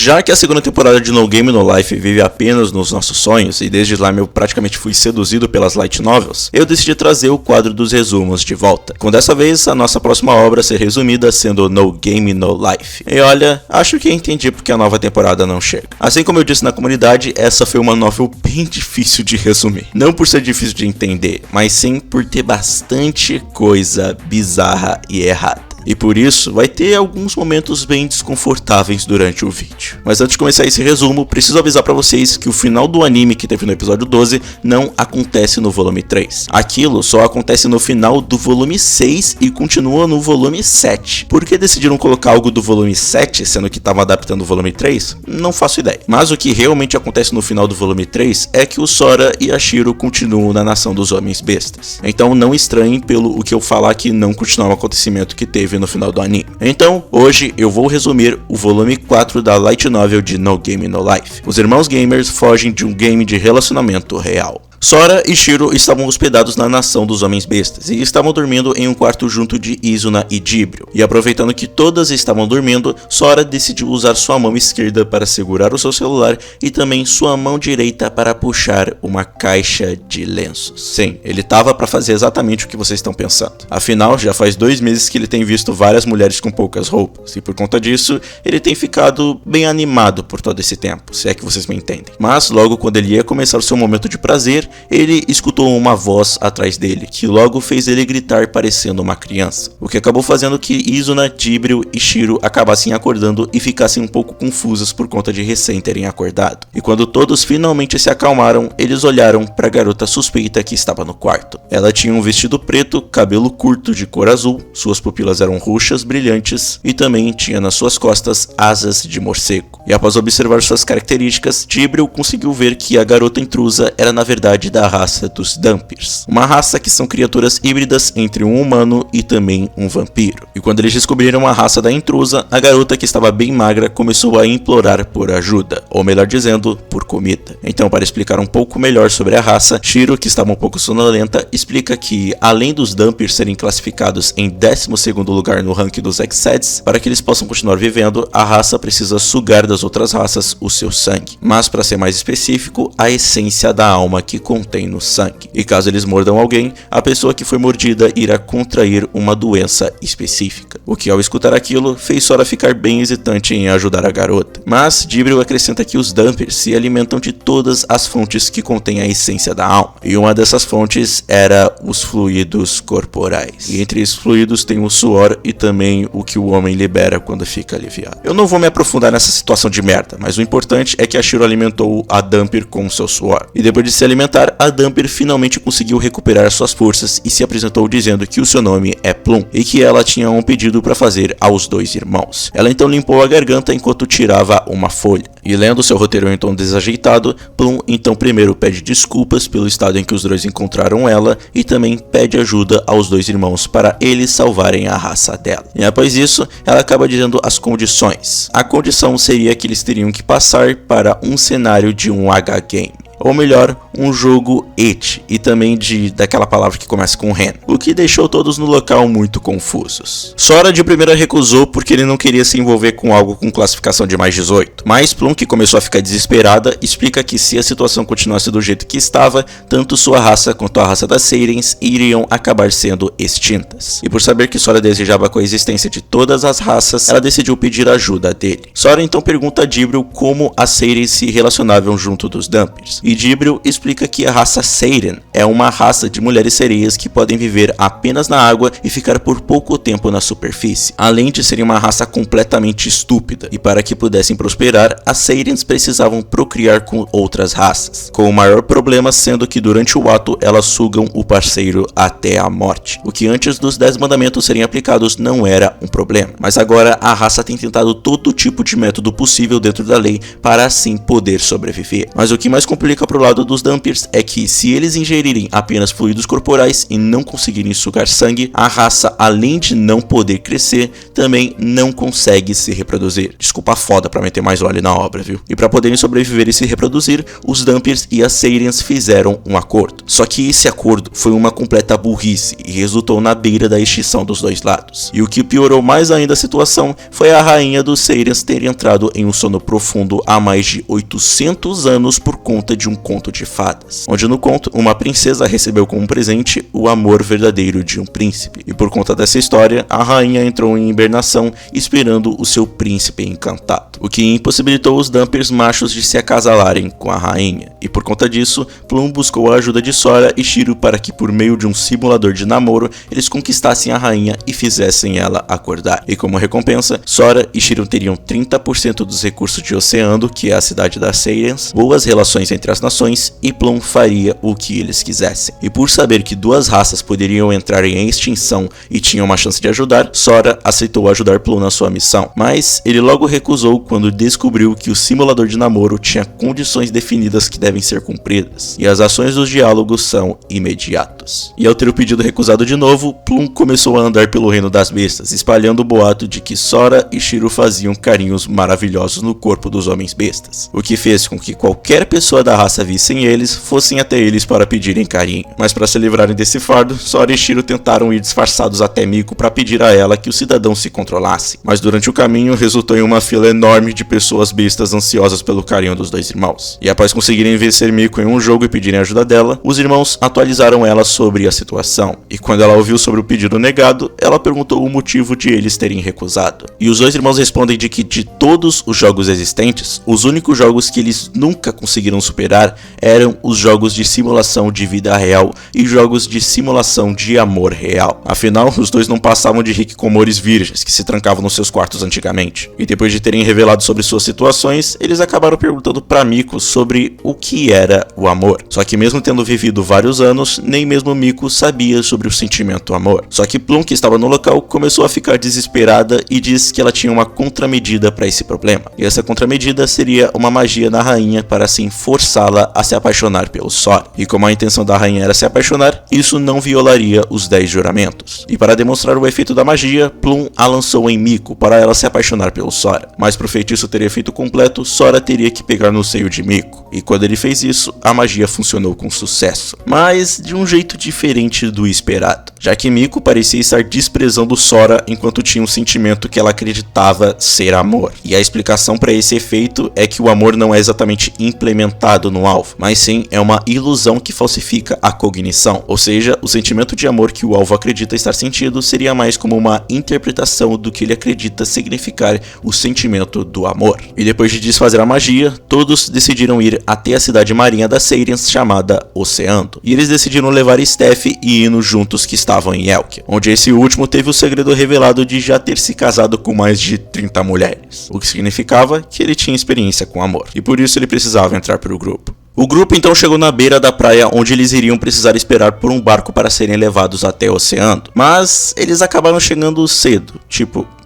Já que a segunda temporada de No Game No Life vive apenas nos nossos sonhos, e desde lá eu praticamente fui seduzido pelas light novels, eu decidi trazer o quadro dos resumos de volta, com dessa vez a nossa próxima obra ser resumida sendo No Game No Life. E olha, acho que entendi porque a nova temporada não chega. Assim como eu disse na comunidade, essa foi uma novel bem difícil de resumir. Não por ser difícil de entender, mas sim por ter bastante coisa bizarra e errada. E por isso, vai ter alguns momentos bem desconfortáveis durante o vídeo. Mas antes de começar esse resumo, preciso avisar pra vocês que o final do anime que teve no episódio 12 não acontece no volume 3. Aquilo só acontece no final do volume 6 e continua no volume 7. Por que decidiram colocar algo do volume 7, sendo que estavam adaptando o volume 3? Não faço ideia. Mas o que realmente acontece no final do volume 3 é que o Sora e a Shiro continuam na Nação dos Homens Bestas. Então não estranhem pelo o que eu falar que não continuar o acontecimento que teve no final do anime. Então, hoje eu vou resumir o volume 4 da light novel de No Game No Life. Os irmãos gamers fogem de um game de relacionamento real. Sora e Shiro estavam hospedados na Nação dos Homens Bestas e estavam dormindo em um quarto junto de Izuna e Dibrio. E aproveitando que todas estavam dormindo, Sora decidiu usar sua mão esquerda para segurar o seu celular e também sua mão direita para puxar uma caixa de lenços. Sim, ele estava para fazer exatamente o que vocês estão pensando. Afinal, já faz 2 meses que ele tem visto várias mulheres com poucas roupas e por conta disso, ele tem ficado bem animado por todo esse tempo, se é que vocês me entendem. Mas logo quando ele ia começar o seu momento de prazer, ele escutou uma voz atrás dele, que logo fez ele gritar parecendo uma criança, o que acabou fazendo que Izuna, Dibrio e Shiro acabassem acordando e ficassem um pouco confusas por conta de recém terem acordado. E quando todos finalmente se acalmaram, eles olharam para a garota suspeita que estava no quarto. Ela tinha um vestido preto, cabelo curto de cor azul, suas pupilas eram roxas brilhantes e também tinha nas suas costas asas de morcego. E após observar suas características, Dibrio conseguiu ver que a garota intrusa era na verdade da raça dos Dhampirs, uma raça que são criaturas híbridas entre um humano e também um vampiro. E quando eles descobriram a raça da intrusa, a garota que estava bem magra começou a implorar por ajuda, ou melhor dizendo, por comida. Então, para explicar um pouco melhor sobre a raça, Shiro, que estava um pouco sonolenta, explica que além dos Dhampirs serem classificados em 12º lugar no ranking dos Exeds, para que eles possam continuar vivendo, a raça precisa sugar das outras raças o seu sangue, mas para ser mais específico, a essência da alma que contém no sangue. E caso eles mordam alguém, a pessoa que foi mordida irá contrair uma doença específica. O que ao escutar aquilo, fez Sora ficar bem hesitante em ajudar a garota. Mas Dibrio acrescenta que os Dhampirs se alimentam de todas as fontes que contêm a essência da alma. E uma dessas fontes era os fluidos corporais. E entre esses fluidos tem o suor e também o que o homem libera quando fica aliviado. Eu não vou me aprofundar nessa situação de merda, mas o importante é que a Shiro alimentou a Dhampir com seu suor. E depois de se alimentar, a Dhampir finalmente conseguiu recuperar suas forças e se apresentou dizendo que o seu nome é Plum e que ela tinha um pedido para fazer aos 2 irmãos. Ela então limpou a garganta enquanto tirava uma folha. E lendo seu roteiro em tom desajeitado, Plum então primeiro pede desculpas pelo estado em que os dois encontraram ela e também pede ajuda aos 2 irmãos para eles salvarem a raça dela. E após isso, ela acaba dizendo as condições. A condição seria que eles teriam que passar para um cenário de um H-game. Ou melhor, um jogo et, e também daquela palavra que começa com ren, o que deixou todos no local muito confusos. Sora de primeira recusou porque ele não queria se envolver com algo com classificação de mais 18, mas Plum, que começou a ficar desesperada, explica que se a situação continuasse do jeito que estava, tanto sua raça quanto a raça das Seirens iriam acabar sendo extintas. E por saber que Sora desejava a coexistência de todas as raças, ela decidiu pedir ajuda dele. Sora então pergunta a Dibrio como as Seirens se relacionavam junto dos Dhampirs. E Dibrio explica que a raça Seiren é uma raça de mulheres sereias que podem viver apenas na água e ficar por pouco tempo na superfície, além de serem uma raça completamente estúpida, e para que pudessem prosperar, as Seirens precisavam procriar com outras raças, com o maior problema sendo que durante o ato elas sugam o parceiro até a morte, o que antes dos 10 mandamentos serem aplicados não era um problema, mas agora a raça tem tentado todo tipo de método possível dentro da lei para assim poder sobreviver. Mas o que mais complica fica pro lado dos Dhampirs é que se eles ingerirem apenas fluidos corporais e não conseguirem sugar sangue, a raça, além de não poder crescer, também não consegue se reproduzir. Desculpa a foda pra meter mais óleo na obra, viu? E pra poderem sobreviver e se reproduzir, os Dhampirs e as Saurians fizeram um acordo. Só que esse acordo foi uma completa burrice e resultou na beira da extinção dos dois lados. E o que piorou mais ainda a situação foi a rainha dos Saurians ter entrado em um sono profundo há mais de 800 anos por conta de um conto de fadas, onde no conto uma princesa recebeu como presente o amor verdadeiro de um príncipe, e por conta dessa história a rainha entrou em hibernação esperando o seu príncipe encantado, o que impossibilitou os Dhampirs machos de se acasalarem com a rainha, e por conta disso Plum buscou a ajuda de Sora e Shiro para que por meio de um simulador de namoro eles conquistassem a rainha e fizessem ela acordar, e como recompensa Sora e Shiro teriam 30% dos recursos de Oceano, que é a cidade das Saurians, boas relações entre as nações, e Plum faria o que eles quisessem. E por saber que duas raças poderiam entrar em extinção e tinham uma chance de ajudar, Sora aceitou ajudar Plum na sua missão, mas ele logo recusou quando descobriu que o simulador de namoro tinha condições definidas que devem ser cumpridas, e as ações dos diálogos são imediatas. E ao ter o pedido recusado de novo, Plum começou a andar pelo reino das bestas, espalhando o boato de que Sora e Shiro faziam carinhos maravilhosos no corpo dos homens bestas, o que fez com que qualquer pessoa da raça vissem eles, fossem até eles para pedirem carinho. Mas para se livrarem desse fardo, Sora e Shiro tentaram ir disfarçados até Miko para pedir a ela que os cidadãos se controlassem, mas durante o caminho resultou em uma fila enorme de pessoas bestas ansiosas pelo carinho dos dois irmãos. E após conseguirem vencer Miko em um jogo e pedirem ajuda dela, os irmãos atualizaram ela sobre a situação, e quando ela ouviu sobre o pedido negado, ela perguntou o motivo de eles terem recusado. E os dois irmãos respondem de que de todos os jogos existentes, os únicos jogos que eles nunca conseguiram superar eram os jogos de simulação de vida real e jogos de simulação de amor real. Afinal, os dois não passavam de hikikomores virgens que se trancavam nos seus quartos antigamente. E depois de terem revelado sobre suas situações, eles acabaram perguntando pra Miko sobre o que era o amor. Só que mesmo tendo vivido vários anos, nem mesmo Miko sabia sobre o sentimento amor. Só que Plum, que estava no local, começou a ficar desesperada e disse que ela tinha uma contramedida para esse problema. E essa contramedida seria uma magia da rainha para assim forçá-la a se apaixonar pelo Sora. E como a intenção da rainha era se apaixonar, isso não violaria os 10 juramentos. E para demonstrar o efeito da magia, Plum a lançou em Miko para ela se apaixonar pelo Sora. Mas para o feitiço ter efeito completo, Sora teria que pegar no seio de Miko. E quando ele fez isso, a magia funcionou com sucesso, mas de um jeito diferente do esperado, já que Miko parecia estar desprezando Sora enquanto tinha um sentimento que ela acreditava ser amor. E a explicação para esse efeito é que o amor não é exatamente implementado no alvo, mas sim é uma ilusão que falsifica a cognição, ou seja, o sentimento de amor que o alvo acredita estar sentindo seria mais como uma interpretação do que ele acredita significar o sentimento do amor. E depois de desfazer a magia, todos decidiram ir até a cidade marinha das Saurians chamada Oceano, e eles decidiram levar Steph e Ino juntos, que estavam em Elkia, onde esse último teve o segredo revelado de já ter se casado com mais de 30 mulheres, o que significava que ele tinha experiência com amor, e por isso ele precisava entrar para o grupo. O grupo então chegou na beira da praia onde eles iriam precisar esperar por um barco para serem levados até o oceano, mas eles acabaram chegando cedo,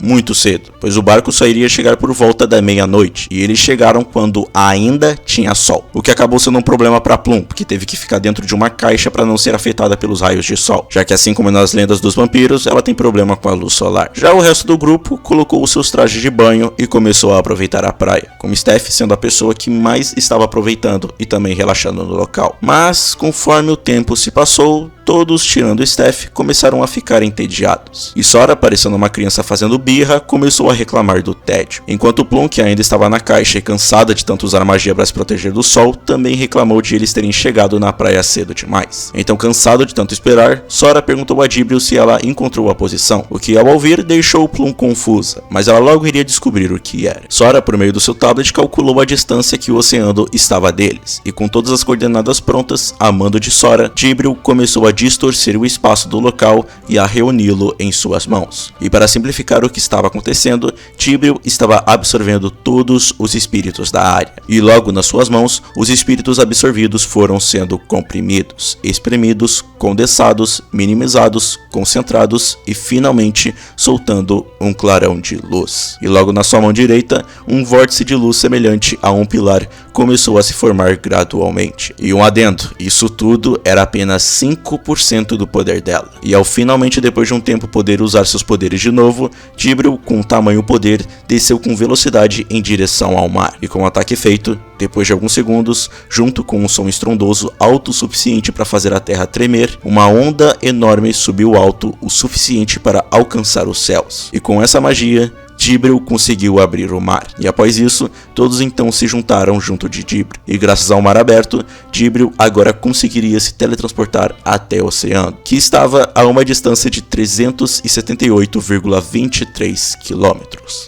muito cedo, pois o barco só iria chegar por volta da meia-noite, e eles chegaram quando ainda tinha sol, o que acabou sendo um problema para Plum, porque teve que ficar dentro de uma caixa para não ser afetada pelos raios de sol, já que assim como nas lendas dos vampiros, ela tem problema com a luz solar. Já o resto do grupo colocou os seus trajes de banho e começou a aproveitar a praia, com Steph sendo a pessoa que mais estava aproveitando e também relaxando no local. Mas conforme o tempo se passou, todos, tirando Steph, começaram a ficar entediados. E Sora, parecendo uma criança fazendo birra, começou a reclamar do tédio. Enquanto Plum, que ainda estava na caixa e cansada de tanto usar magia para se proteger do sol, também reclamou de eles terem chegado na praia cedo demais. Então, cansado de tanto esperar, Sora perguntou a Dibril se ela encontrou a posição, o que ao ouvir deixou Plum confusa, mas ela logo iria descobrir o que era. Sora, por meio do seu tablet, calculou a distância que o oceano estava deles, e com todas as coordenadas prontas, a mando de Sora, Dibril começou a distorcer o espaço do local e a reuni-lo em suas mãos. E para simplificar o que estava acontecendo, Tíbril estava absorvendo todos os espíritos da área. E logo nas suas mãos, os espíritos absorvidos foram sendo comprimidos, espremidos, condensados, minimizados, concentrados e finalmente soltando um clarão de luz. E logo na sua mão direita, um vórtice de luz semelhante a um pilar começou a se formar gradualmente. E um adendo, isso tudo era apenas 5% do poder dela. E ao finalmente, depois de um tempo, poder usar seus poderes de novo, Tíbril, com tamanho poder, desceu com velocidade em direção ao mar. E com o ataque feito, depois de alguns segundos, junto com um som estrondoso alto o suficiente para fazer a terra tremer, uma onda enorme subiu alto o suficiente para alcançar os céus. E com essa magia, Tíbril conseguiu abrir o mar, e após isso, todos então se juntaram junto de Tíbril, e graças ao mar aberto, Tíbril agora conseguiria se teletransportar até o oceano, que estava a uma distância de 378,23 km.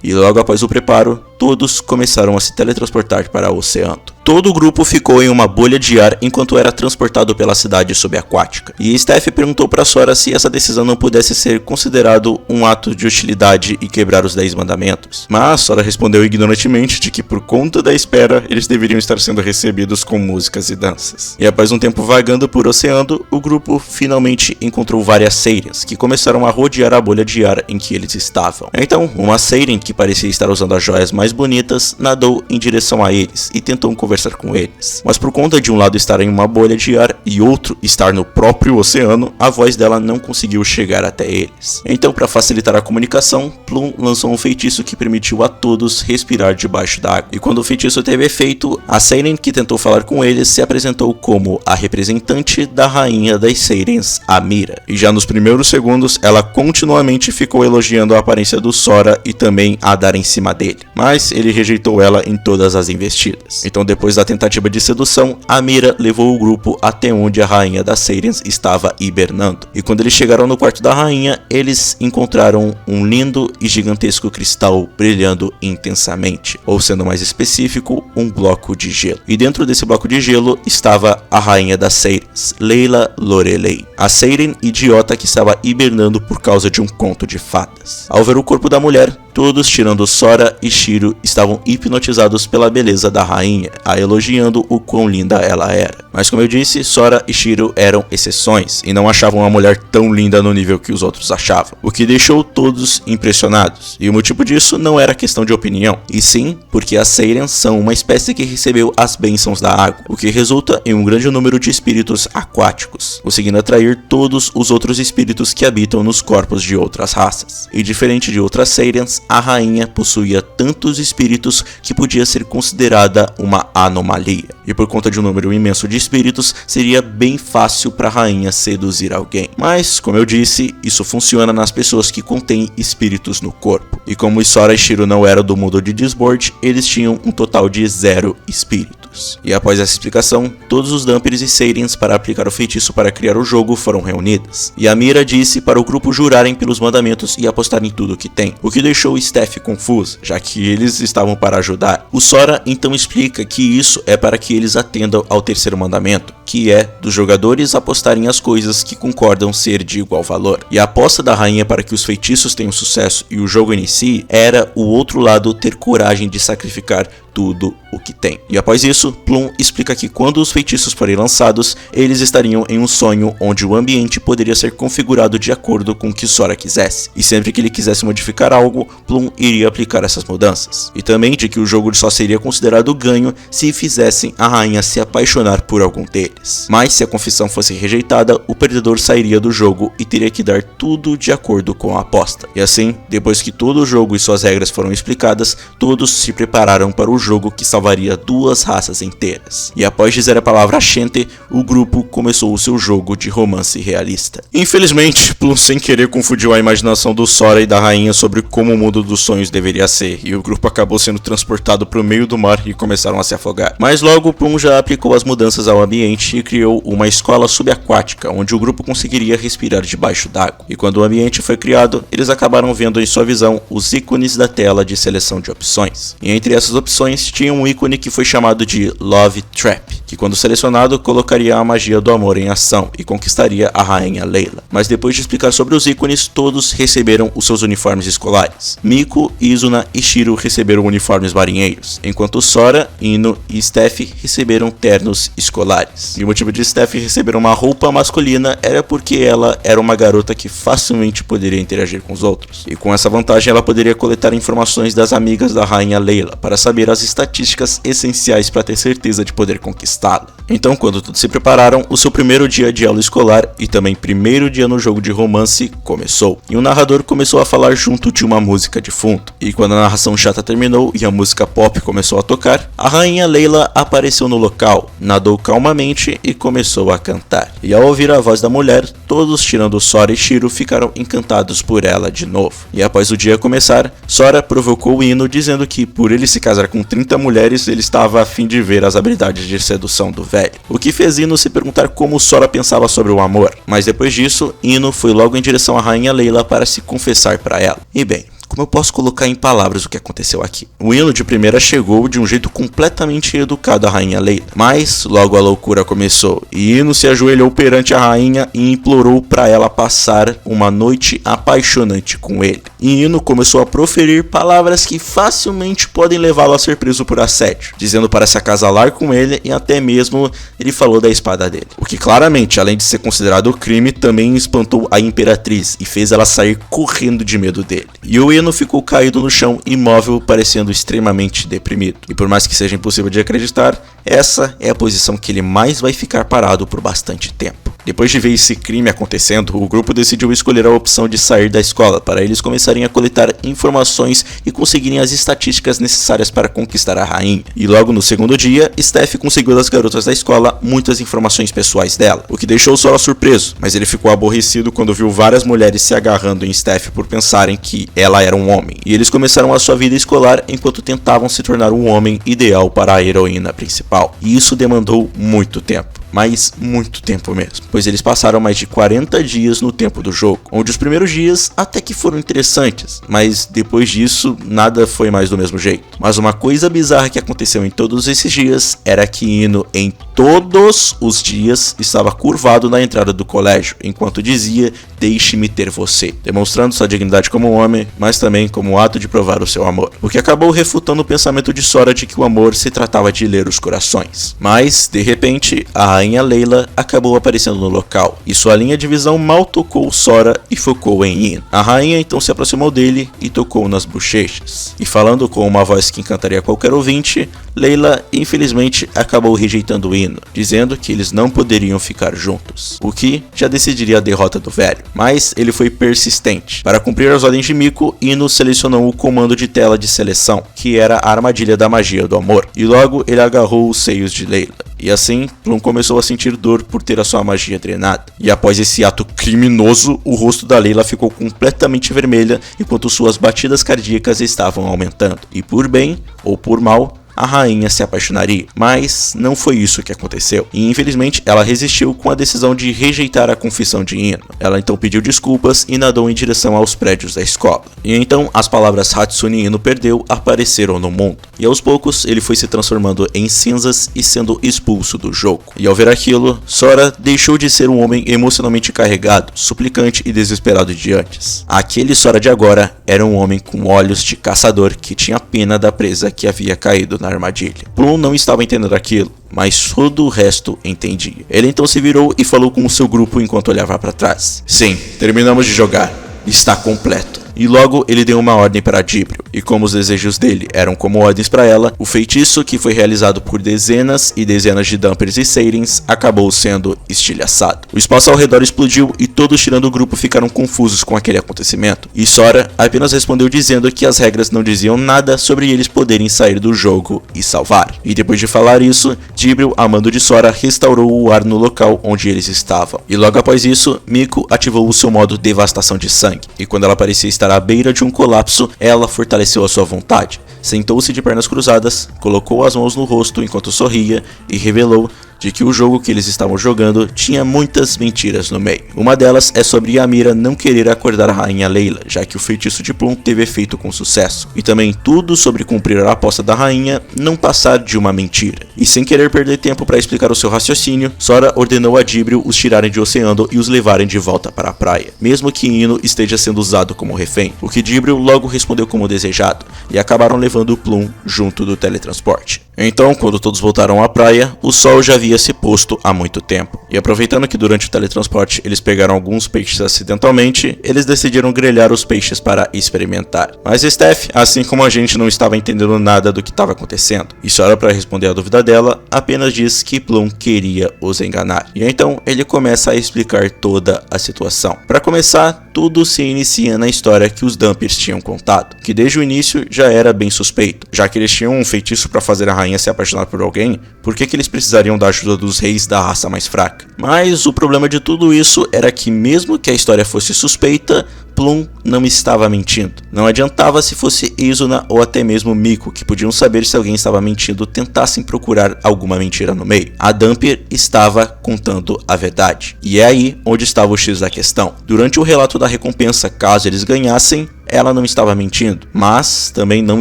E logo após o preparo, todos começaram a se teletransportar para o oceano. Todo o grupo ficou em uma bolha de ar enquanto era transportado pela cidade subaquática. E Steph perguntou para Sora se essa decisão não pudesse ser considerado um ato de hostilidade e quebrar os 10 mandamentos. Mas Sora respondeu ignorantemente de que por conta da espera, eles deveriam estar sendo recebidos com músicas e danças. E após um tempo vagando por oceano, o grupo finalmente encontrou várias Sairians, que começaram a rodear a bolha de ar em que eles estavam. Então, uma Sairian, que parecia estar usando as joias mais bonitas, nadou em direção a eles e tentou conversar com eles. Mas por conta de um lado estar em uma bolha de ar e outro estar no próprio oceano, a voz dela não conseguiu chegar até eles. Então, para facilitar a comunicação, Plum lançou um feitiço que permitiu a todos respirar debaixo d'água. E quando o feitiço teve efeito, a Seiren que tentou falar com eles se apresentou como a representante da rainha das Seirens, Amira. E já nos primeiros segundos, ela continuamente ficou elogiando a aparência do Sora e também a dar em cima dele. Mas ele rejeitou ela em todas as investidas. Então, depois da tentativa de sedução, Amira levou o grupo até onde a rainha das Seirens estava hibernando. E quando eles chegaram no quarto da rainha, eles encontraram um lindo e gigantesco cristal brilhando intensamente, ou sendo mais específico, um bloco de gelo. E dentro desse bloco de gelo estava a rainha das Seirens, Leila Lorelei, a Seiren idiota que estava hibernando por causa de um conto de fadas. Ao ver o corpo da mulher, todos, tirando Sora e Shiro, estavam hipnotizados pela beleza da rainha, a elogiando o quão linda ela era. Mas como eu disse, Sora e Shiro eram exceções, e não achavam a mulher tão linda no nível que os outros achavam, o que deixou todos impressionados. E o motivo disso não era questão de opinião, e sim porque as Seirens são uma espécie que recebeu as bênçãos da água, o que resulta em um grande número de espíritos aquáticos, conseguindo atrair todos os outros espíritos que habitam nos corpos de outras raças. E diferente de outras Seirens, a rainha possuía tantos espíritos que podia ser considerada uma anomalia. E por conta de um número imenso de espíritos, seria bem fácil para a rainha seduzir alguém. Mas, como eu disse, isso funciona nas pessoas que contêm espíritos no corpo. E como Sora e Shiro não eram do mundo de Disboard, eles tinham um total de 0 espíritos. E após essa explicação, todos os Dampers e Seirens para aplicar o feitiço para criar o jogo foram reunidos. E Amira disse para o grupo jurarem pelos mandamentos e apostar em tudo que tem, o que deixou Steph confusa, já que eles estavam para ajudar. O Sora então explica que isso é para que eles atendam ao terceiro mandamento, que é dos jogadores apostarem as coisas que concordam ser de igual valor. E a aposta da rainha para que os feitiços tenham sucesso e o jogo inicie era o outro lado ter coragem de sacrificar tudo o que tem. E após isso, Plum explica que quando os feitiços forem lançados, eles estariam em um sonho onde o ambiente poderia ser configurado de acordo com o que Sora quisesse. E sempre que ele quisesse modificar algo, Plum iria aplicar essas mudanças. E também de que o jogo só seria considerado ganho se fizessem a rainha se apaixonar por algum deles. Mas se a confissão fosse rejeitada, o perdedor sairia do jogo e teria que dar tudo de acordo com a aposta. E assim, depois que todo o jogo e suas regras foram explicadas, todos se prepararam para o jogo que salvaria 2 raças inteiras. E após dizer a palavra Shanty, o grupo começou o seu jogo de romance realista. Infelizmente, Plum sem querer confundiu a imaginação do Sora e da rainha sobre como o mundo dos sonhos deveria ser, e o grupo acabou sendo transportado para o meio do mar e começaram a se afogar. Mas logo Plum já aplicou as mudanças ao ambiente e criou uma escola subaquática, onde o grupo conseguiria respirar debaixo d'água. E quando o ambiente foi criado, eles acabaram vendo em sua visão os ícones da tela de seleção de opções. E entre essas opções tinha um ícone que foi chamado de Love Trap, que quando selecionado colocaria a magia do amor em ação e conquistaria a rainha Layla. Mas depois de explicar sobre os ícones, todos receberam os seus uniformes escolares. Miku, Izuna e Shiro receberam uniformes marinheiros, enquanto Sora, Ino e Steph receberam ternos escolares. E o motivo de Steph receber uma roupa masculina era porque ela era uma garota que facilmente poderia interagir com os outros. E com essa vantagem ela poderia coletar informações das amigas da rainha Layla para saber as estatísticas essenciais para ter certeza de poder conquistá-la. Então, quando todos se prepararam, o seu primeiro dia de aula escolar e também primeiro dia no jogo de romance começou. E o narrador começou a falar junto de uma música de fundo. E quando a narração chata terminou e a música pop começou a tocar, a rainha Layla apareceu no local, nadou calmamente e começou a cantar. E ao ouvir a voz da mulher, todos tirando Sora e Shiro ficaram encantados por ela de novo. E após o dia começar, Sora provocou Ino dizendo que por ele se casar com 30 mulheres, ele estava a fim de ver as habilidades de sedução do velho. O que fez Ino se perguntar como Sora pensava sobre o amor. Mas depois disso, Ino foi logo em direção à rainha Layla para se confessar para ela. E bem, como eu posso colocar em palavras o que aconteceu aqui? O Ino de primeira chegou de um jeito completamente educado à rainha Layla, mas logo a loucura começou e Ino se ajoelhou perante a rainha e implorou para ela passar uma noite apaixonante com ele. E Ino começou a proferir palavras que facilmente podem levá-lo a ser preso por assédio, dizendo para se acasalar com ele e até mesmo ele falou da espada dele. O que claramente, além de ser considerado crime, também espantou a imperatriz e fez ela sair correndo de medo dele. E o Ino ficou caído no chão, imóvel, parecendo extremamente deprimido. E por mais que seja impossível de acreditar, essa é a posição que ele mais vai ficar parado por bastante tempo. Depois de ver esse crime acontecendo, o grupo decidiu escolher a opção de sair da escola para eles começarem a coletar informações e conseguirem as estatísticas necessárias para conquistar a rainha. E logo no segundo dia, Steph conseguiu das garotas da escola muitas informações pessoais dela, o que deixou Sora surpreso, mas ele ficou aborrecido quando viu várias mulheres se agarrando em Steph por pensarem que ela era um homem. E eles começaram a sua vida escolar enquanto tentavam se tornar um homem ideal para a heroína principal. E isso demandou muito tempo. Mas muito tempo mesmo, pois eles passaram mais de 40 dias no tempo do jogo, onde os primeiros dias até que foram interessantes, mas depois disso nada foi mais do mesmo jeito. Mas uma coisa bizarra que aconteceu em todos esses dias era que Ino em todos os dias estava curvado na entrada do colégio, enquanto dizia "deixe-me ter você", demonstrando sua dignidade como homem, mas também como ato de provar o seu amor, o que acabou refutando o pensamento de Sora de que o amor se tratava de ler os corações. Mas, de repente, a rainha Layla acabou aparecendo no local, e sua linha de visão mal tocou Sora e focou em Ino. A rainha então se aproximou dele e tocou nas bochechas, e falando com uma voz que encantaria qualquer ouvinte, Layla infelizmente acabou rejeitando Ino, dizendo que eles não poderiam ficar juntos, o que já decidiria a derrota do velho. Mas ele foi persistente. Para cumprir as ordens de Miku, Ino selecionou o comando de tela de seleção, que era a armadilha da magia do amor, e logo ele agarrou os seios de Layla. E assim, Plum começou a sentir dor por ter a sua magia drenada. E após esse ato criminoso, o rosto da Layla ficou completamente vermelha, enquanto suas batidas cardíacas estavam aumentando. E por bem ou por mal, a rainha se apaixonaria, mas não foi isso que aconteceu, e infelizmente ela resistiu com a decisão de rejeitar a confissão de Ino. Ela então pediu desculpas e nadou em direção aos prédios da escola. E então as palavras Hatsune Ino perdeu apareceram no mundo, e aos poucos ele foi se transformando em cinzas e sendo expulso do jogo. E ao ver aquilo, Sora deixou de ser um homem emocionalmente carregado, suplicante e desesperado de antes. Aquele Sora de agora era um homem com olhos de caçador que tinha pena da presa que havia caído na armadilha. Plum não estava entendendo aquilo, mas todo o resto entendia. Ele então se virou e falou com o seu grupo enquanto olhava para trás. Sim, terminamos de jogar. Está completo. E logo ele deu uma ordem para Dibrio, e como os desejos dele eram como ordens para ela, o feitiço, que foi realizado por dezenas e dezenas de Dampers e Seirens, acabou sendo estilhaçado. O espaço ao redor explodiu e todos tirando o grupo ficaram confusos com aquele acontecimento, e Sora apenas respondeu dizendo que as regras não diziam nada sobre eles poderem sair do jogo e salvar. E depois de falar isso, Dibrio, a mando de Sora, restaurou o ar no local onde eles estavam. E logo após isso, Miku ativou o seu modo devastação de sangue, e quando ela parecia estar à beira de um colapso, ela fortaleceu a sua vontade. Sentou-se de pernas cruzadas, colocou as mãos no rosto enquanto sorria e revelou de que o jogo que eles estavam jogando tinha muitas mentiras no meio. Uma delas é sobre Ymira não querer acordar a rainha Layla, já que o feitiço de Plum teve efeito com sucesso, e também tudo sobre cumprir a aposta da rainha não passar de uma mentira. E sem querer perder tempo para explicar o seu raciocínio, Sora ordenou a Dibril os tirarem de Oceano e os levarem de volta para a praia, mesmo que Ino esteja sendo usado como refém, o que Dibril logo respondeu como desejado, e acabaram levando o Plum junto do teletransporte. Então, quando todos voltaram à praia, o sol já havia se posto há muito tempo, e aproveitando que durante o teletransporte eles pegaram alguns peixes acidentalmente, eles decidiram grelhar os peixes para experimentar. Mas Steph, assim como a gente, não estava entendendo nada do que estava acontecendo, e Sora, para responder à dúvida dela, apenas diz que Plum queria os enganar. E então ele começa a explicar toda a situação. Para começar, tudo se inicia na história que os Dampers tinham contado, que desde o início já era bem suspeito, já que eles tinham um feitiço para fazer a rainha se apaixonar por alguém, por que eles precisariam da ajuda dos reis da raça mais fraca? Mas o problema de tudo isso era que, mesmo que a história fosse suspeita, Plum não estava mentindo. Não adiantava se fosse Izuna ou até mesmo Miko, que podiam saber se alguém estava mentindo, tentassem procurar alguma mentira no meio. A Dampier estava contando a verdade. E é aí onde estava o X da questão. Durante o relato da recompensa, caso eles ganhassem, ela não estava mentindo, mas também não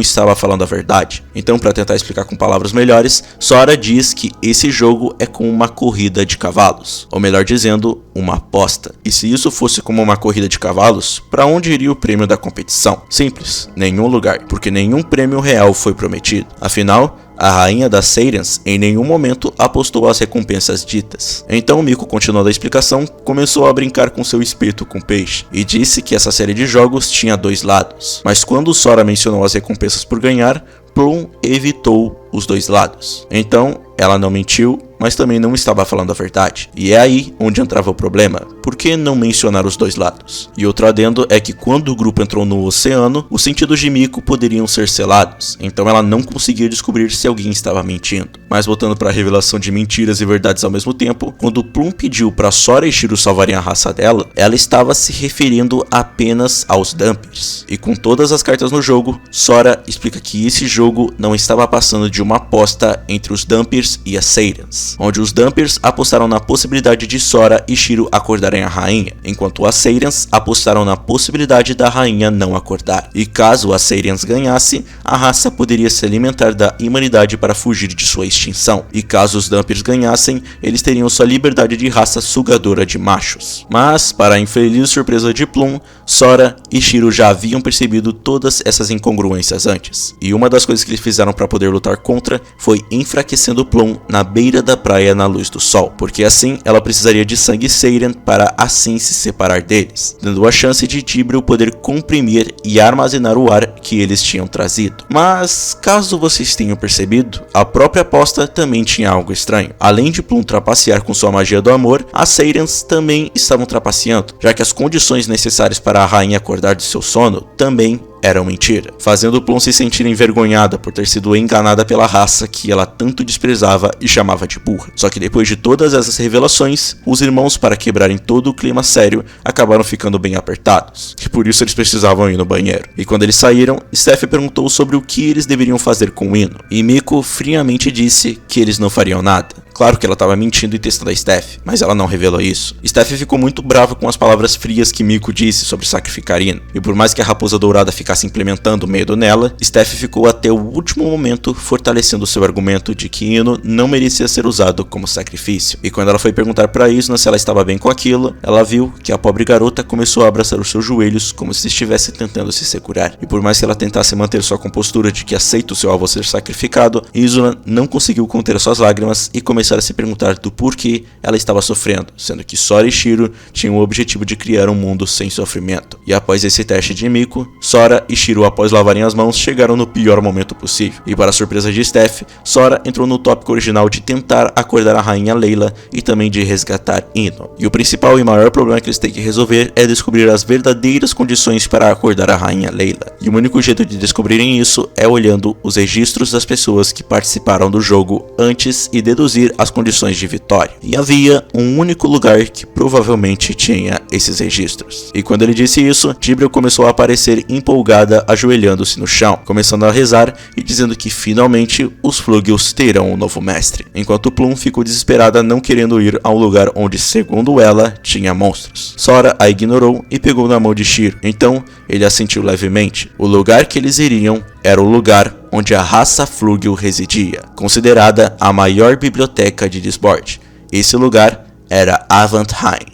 estava falando a verdade. Então, para tentar explicar com palavras melhores, Sora diz que esse jogo é como uma corrida de cavalos, ou melhor dizendo, uma aposta. E se isso fosse como uma corrida de cavalos, para onde iria o prêmio da competição? Simples, nenhum lugar, porque nenhum prêmio real foi prometido. Afinal, a rainha das Saiyans em nenhum momento apostou as recompensas ditas. Então Miko, continuando a explicação, começou a brincar com seu espeto com peixe e disse que essa série de jogos tinha dois lados. Mas quando Sora mencionou as recompensas por ganhar, Plum evitou os dois lados. Então ela não mentiu, mas também não estava falando a verdade. E é aí onde entrava o problema. Por que não mencionar os dois lados? E outro adendo é que quando o grupo entrou no oceano, os sentidos de Miko poderiam ser selados, então ela não conseguia descobrir se alguém estava mentindo. Mas voltando para a revelação de mentiras e verdades ao mesmo tempo, quando Plum pediu para Sora e Shiro salvarem a raça dela, ela estava se referindo apenas aos Dampers. E com todas as cartas no jogo, Sora explica que esse jogo não estava passando de uma aposta entre os Dampers e as Saiyans, onde os Dampers apostaram na possibilidade de Sora e Shiro acordarem a rainha, enquanto as Saiyans apostaram na possibilidade da rainha não acordar. E caso as Saiyans ganhasse, a raça poderia se alimentar da humanidade para fugir de sua extinção. E caso os Dampers ganhassem, eles teriam sua liberdade de raça sugadora de machos. Mas, para a infeliz surpresa de Plum, Sora e Shiro já haviam percebido todas essas incongruências antes. E uma das coisas que eles fizeram para poder lutar contra foi enfraquecendo Plum na beira da praia na luz do sol, porque assim ela precisaria de sangue Saiyan para assim se separar deles, dando a chance de Dibril poder comprimir e armazenar o ar que eles tinham trazido. Mas, caso vocês tenham percebido, a própria aposta também tinha algo estranho. Além de Plum trapacear com sua magia do amor, as Saiyans também estavam trapaceando, já que as condições necessárias para a rainha acordar de seu sono também eram mentira, fazendo Plum se sentir envergonhada por ter sido enganada pela raça que ela tanto desprezava e chamava de burra. Só que depois de todas essas revelações, os irmãos, para quebrarem todo o clima sério, acabaram ficando bem apertados, e por isso eles precisavam ir no banheiro. E quando eles saíram, Steph perguntou sobre o que eles deveriam fazer com o Ino, e Miko friamente disse que eles não fariam nada. Claro que ela estava mentindo e testando a Steph, mas ela não revelou isso. Steph ficou muito brava com as palavras frias que Miko disse sobre sacrificar Ino, e por mais que a Raposa Dourada ficasse implementando medo nela, Steph ficou até o último momento fortalecendo seu argumento de que Ino não merecia ser usado como sacrifício. E quando ela foi perguntar para Izuna se ela estava bem com aquilo, ela viu que a pobre garota começou a abraçar os seus joelhos como se estivesse tentando se segurar. E por mais que ela tentasse manter sua compostura de que aceita o seu alvo ser sacrificado, Izuna não conseguiu conter suas lágrimas e começou a se perguntar do porquê ela estava sofrendo, sendo que Sora e Shiro tinham o objetivo de criar um mundo sem sofrimento. E após esse teste de Miko, Sora e Shiro, após lavarem as mãos, chegaram no pior momento possível. E para a surpresa de Steph, Sora entrou no tópico original de tentar acordar a rainha Layla e também de resgatar Ino. E o principal e maior problema que eles têm que resolver é descobrir as verdadeiras condições para acordar a rainha Layla. E o único jeito de descobrirem isso é olhando os registros das pessoas que participaram do jogo antes e deduzir as condições de vitória. E havia um único lugar que provavelmente tinha esses registros. E quando ele disse isso, Tibriel começou a aparecer empolgada, ajoelhando-se no chão, começando a rezar e dizendo que finalmente os Flugels terão um novo mestre. Enquanto Plum ficou desesperada, não querendo ir ao lugar onde, segundo ela, tinha monstros. Sora a ignorou e pegou na mão de Shir. Então, ele assentiu levemente. O lugar que eles iriam era o lugar onde a raça Flugel residia, considerada a maior biblioteca de Disboard. Esse lugar era Avantheim.